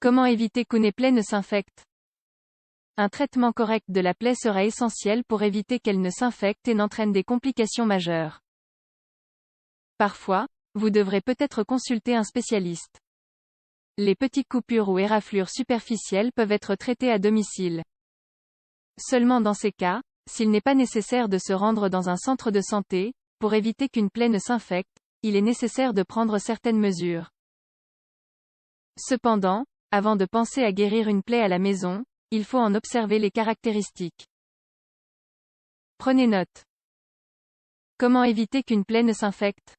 Comment éviter qu'une plaie ne s'infecte? Un traitement correct de la plaie sera essentiel pour éviter qu'elle ne s'infecte et n'entraîne des complications majeures. Parfois, vous devrez peut-être consulter un spécialiste. Les petites coupures ou éraflures superficielles peuvent être traitées à domicile. Seulement dans ces cas, s'il n'est pas nécessaire de se rendre dans un centre de santé, pour éviter qu'une plaie ne s'infecte, il est nécessaire de prendre certaines mesures. Cependant, avant de penser à guérir une plaie à la maison, il faut en observer les caractéristiques. Prenez note. Comment éviter qu'une plaie ne s'infecte?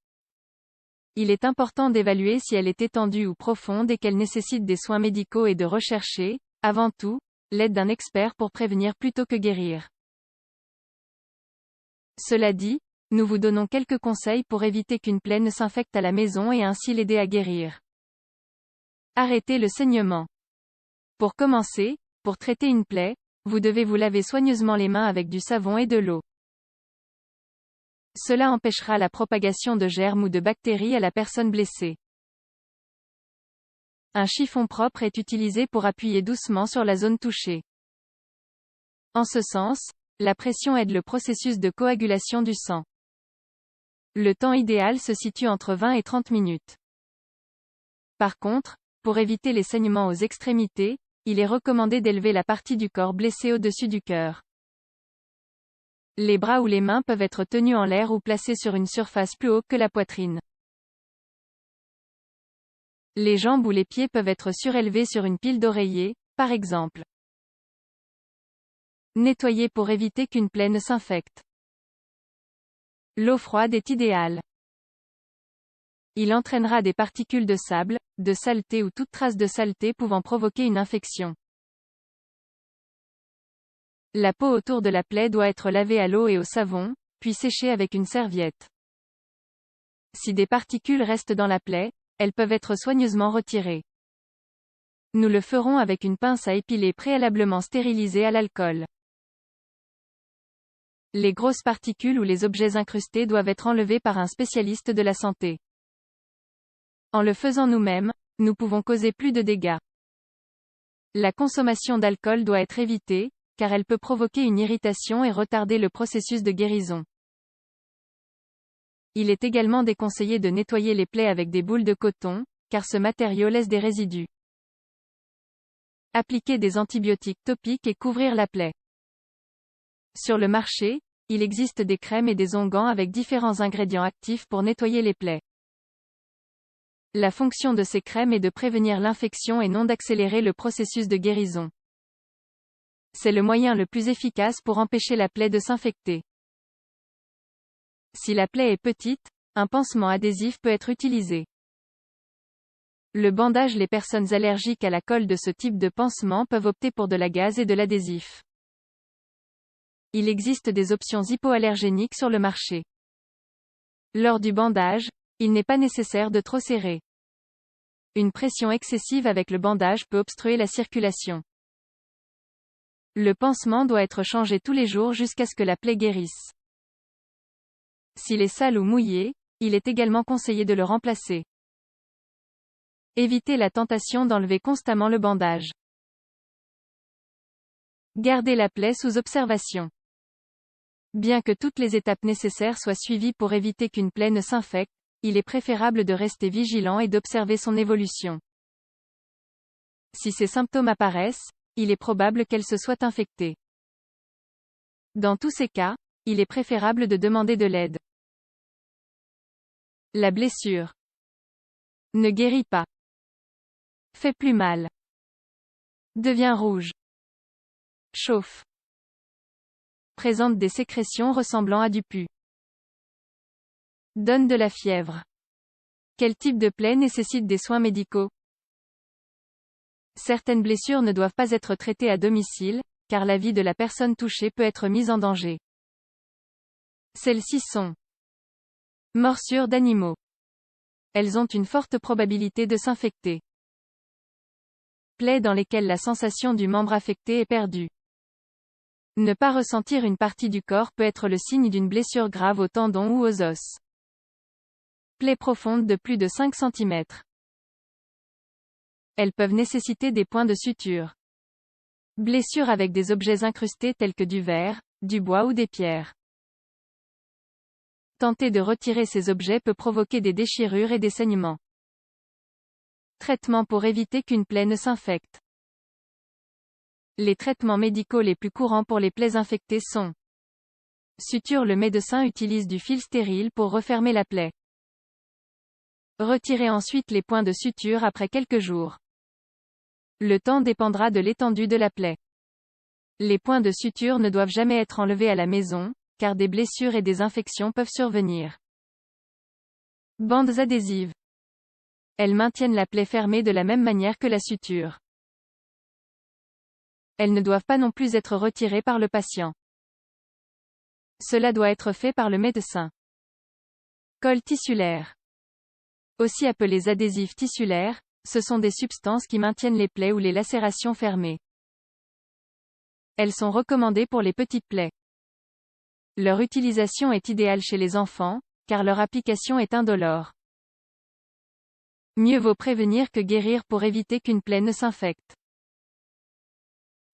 Il est important d'évaluer si elle est étendue ou profonde et qu'elle nécessite des soins médicaux et de rechercher, avant tout, l'aide d'un expert pour prévenir plutôt que guérir. Cela dit, nous vous donnons quelques conseils pour éviter qu'une plaie ne s'infecte à la maison et ainsi l'aider à guérir. Arrêtez le saignement. Pour commencer, pour traiter une plaie, vous devez vous laver soigneusement les mains avec du savon et de l'eau. Cela empêchera la propagation de germes ou de bactéries à la personne blessée. Un chiffon propre est utilisé pour appuyer doucement sur la zone touchée. En ce sens, la pression aide le processus de coagulation du sang. Le temps idéal se situe entre 20 et 30 minutes. Par contre, pour éviter les saignements aux extrémités, il est recommandé d'élever la partie du corps blessé au-dessus du cœur. Les bras ou les mains peuvent être tenus en l'air ou placés sur une surface plus haute que la poitrine. Les jambes ou les pieds peuvent être surélevés sur une pile d'oreillers, par exemple. Nettoyer pour éviter qu'une plaie ne s'infecte. L'eau froide est idéale. Il entraînera des particules de sable, de saleté ou toute trace de saleté pouvant provoquer une infection. La peau autour de la plaie doit être lavée à l'eau et au savon, puis séchée avec une serviette. Si des particules restent dans la plaie, elles peuvent être soigneusement retirées. Nous le ferons avec une pince à épiler préalablement stérilisée à l'alcool. Les grosses particules ou les objets incrustés doivent être enlevés par un spécialiste de la santé. En le faisant nous-mêmes, nous pouvons causer plus de dégâts. La consommation d'alcool doit être évitée, car elle peut provoquer une irritation et retarder le processus de guérison. Il est également déconseillé de nettoyer les plaies avec des boules de coton, car ce matériau laisse des résidus. Appliquer des antibiotiques topiques et couvrir la plaie. Sur le marché, il existe des crèmes et des onguents avec différents ingrédients actifs pour nettoyer les plaies. La fonction de ces crèmes est de prévenir l'infection et non d'accélérer le processus de guérison. C'est le moyen le plus efficace pour empêcher la plaie de s'infecter. Si la plaie est petite, un pansement adhésif peut être utilisé. Le bandage. Les personnes allergiques à la colle de ce type de pansement peuvent opter pour de la gaze et de l'adhésif. Il existe des options hypoallergéniques sur le marché. Lors du bandage, il n'est pas nécessaire de trop serrer. Une pression excessive avec le bandage peut obstruer la circulation. Le pansement doit être changé tous les jours jusqu'à ce que la plaie guérisse. S'il est sale ou mouillé, il est également conseillé de le remplacer. Évitez la tentation d'enlever constamment le bandage. Gardez la plaie sous observation. Bien que toutes les étapes nécessaires soient suivies pour éviter qu'une plaie ne s'infecte, il est préférable de rester vigilant et d'observer son évolution. Si ces symptômes apparaissent, il est probable qu'elle se soit infectée. Dans tous ces cas, il est préférable de demander de l'aide. La blessure ne guérit pas. Fait plus mal. Devient rouge. Chauffe. Présente des sécrétions ressemblant à du pus. Donne de la fièvre. Quel type de plaie nécessite des soins médicaux? Certaines blessures ne doivent pas être traitées à domicile, car la vie de la personne touchée peut être mise en danger. Celles-ci sont morsures d'animaux. Elles ont une forte probabilité de s'infecter. Plaies dans lesquelles la sensation du membre affecté est perdue. Ne pas ressentir une partie du corps peut être le signe d'une blessure grave aux tendons ou aux os. Plaie profonde de plus de 5 cm. Elles peuvent nécessiter des points de suture. Blessures avec des objets incrustés tels que du verre, du bois ou des pierres. Tenter de retirer ces objets peut provoquer des déchirures et des saignements. Traitement pour éviter qu'une plaie ne s'infecte. Les traitements médicaux les plus courants pour les plaies infectées sont: suture. Le médecin utilise du fil stérile pour refermer la plaie. Retirez ensuite les points de suture après quelques jours. Le temps dépendra de l'étendue de la plaie. Les points de suture ne doivent jamais être enlevés à la maison, car des blessures et des infections peuvent survenir. Bandes adhésives. Elles maintiennent la plaie fermée de la même manière que la suture. Elles ne doivent pas non plus être retirées par le patient. Cela doit être fait par le médecin. Colle tissulaire. Aussi appelés adhésifs tissulaires, ce sont des substances qui maintiennent les plaies ou les lacérations fermées. Elles sont recommandées pour les petites plaies. Leur utilisation est idéale chez les enfants, car leur application est indolore. Mieux vaut prévenir que guérir pour éviter qu'une plaie ne s'infecte.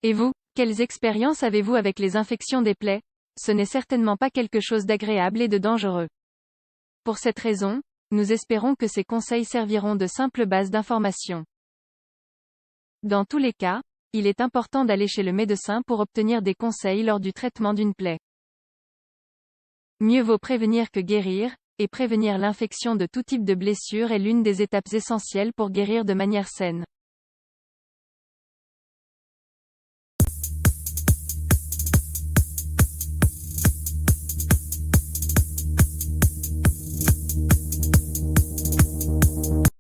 Et vous, quelles expériences avez-vous avec les infections des plaies? Ce n'est certainement pas quelque chose d'agréable et de dangereux. Pour cette raison, nous espérons que ces conseils serviront de simple base d'information. Dans tous les cas, il est important d'aller chez le médecin pour obtenir des conseils lors du traitement d'une plaie. Mieux vaut prévenir que guérir, et prévenir l'infection de tout type de blessure est l'une des étapes essentielles pour guérir de manière saine.